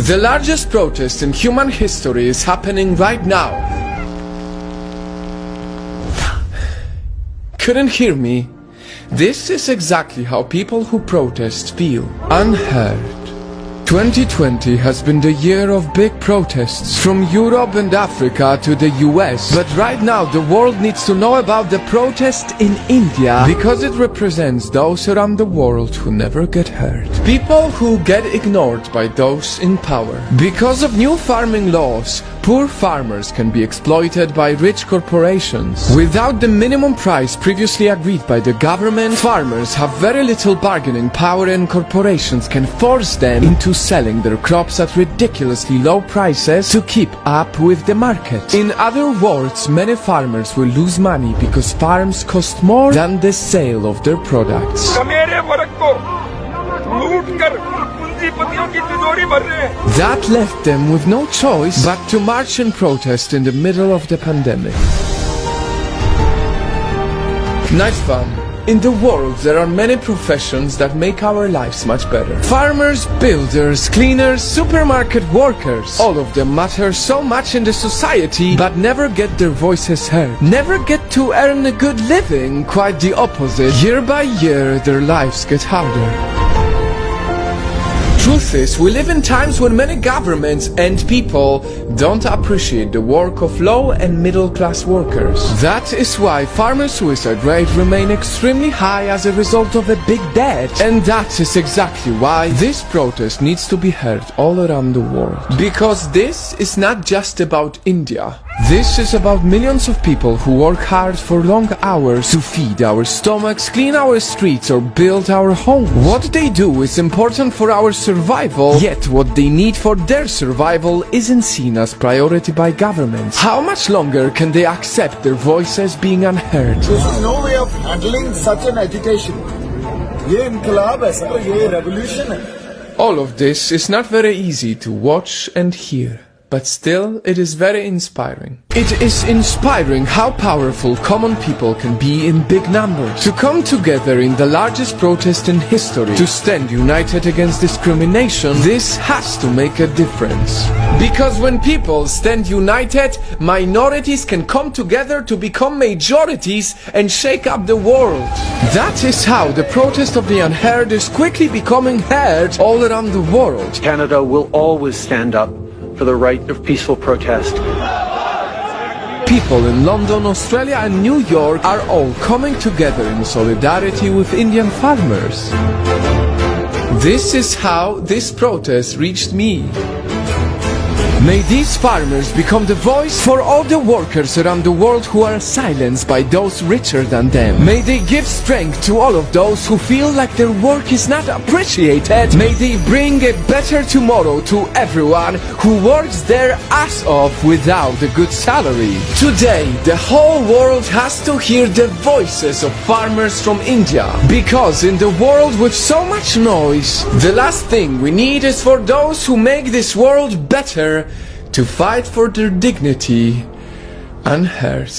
The largest protest in human history is happening right now. Couldn't hear me? This is exactly how people who protest feel. Unheard. 2020 has been the year of big protests from Europe and Africa to the US. But right now the world needs to know about the protest in India because it represents those around the world who never get heard. People who get ignored by those in power. Because of new farming laws, poor farmers can be exploited by rich corporations. Without the minimum price previously agreed by the government, farmers have very little bargaining power and corporations can force them into selling their crops at ridiculously low prices to keep up with the market. In other words, many farmers will lose money because farms cost more than the sale of their products. That left them with no choice but to march and protest in the middle of the pandemic. Nice fun. In the world, there are many professions that make our lives much better. Farmers, builders, cleaners, supermarket workers. All of them matter so much in the society, but never get their voices heard. Never get to earn a good living. Quite the opposite. Year by year, their lives get harder. Truth is, we live in times when many governments and people don't appreciate the work of low and middle class workers. That is why farmer suicide rates remain extremely high as a result of a big debt. And that is exactly why this protest needs to be heard all around the world. Because this is not just about India. This is about millions of people who work hard for long hours to feed our stomachs, clean our streets or build our homes. What they do is important for our survival, yet what they need for their survival isn't seen as priority by governments. How much longer can they accept their voices being unheard? This is no way of handling such an agitation. ये इनकलाब है sir, ये revolution है. All of this is not very easy to watch and hear. But still, it is very inspiring. It is inspiring how powerful common people can be in big numbers. To come together in the largest protest in history, to stand united against discrimination, this has to make a difference. Because when people stand united, minorities can come together to become majorities and shake up the world. That is how the protest of the unheard is quickly becoming heard all around the world. Canada will always stand up for the right of peaceful protest. People in London, Australia and New York are all coming together in solidarity with Indian farmers. This is how this protest reached me. May these farmers become the voice for all the workers around the world who are silenced by those richer than them. May they give strength to all of those who feel like their work is not appreciated. May they bring a better tomorrow to everyone who works their ass off without a good salary. Today, the whole world has to hear the voices of farmers from India. Because in the world with so much noise, the last thing we need is for those who make this world better to fight for their dignity unheard.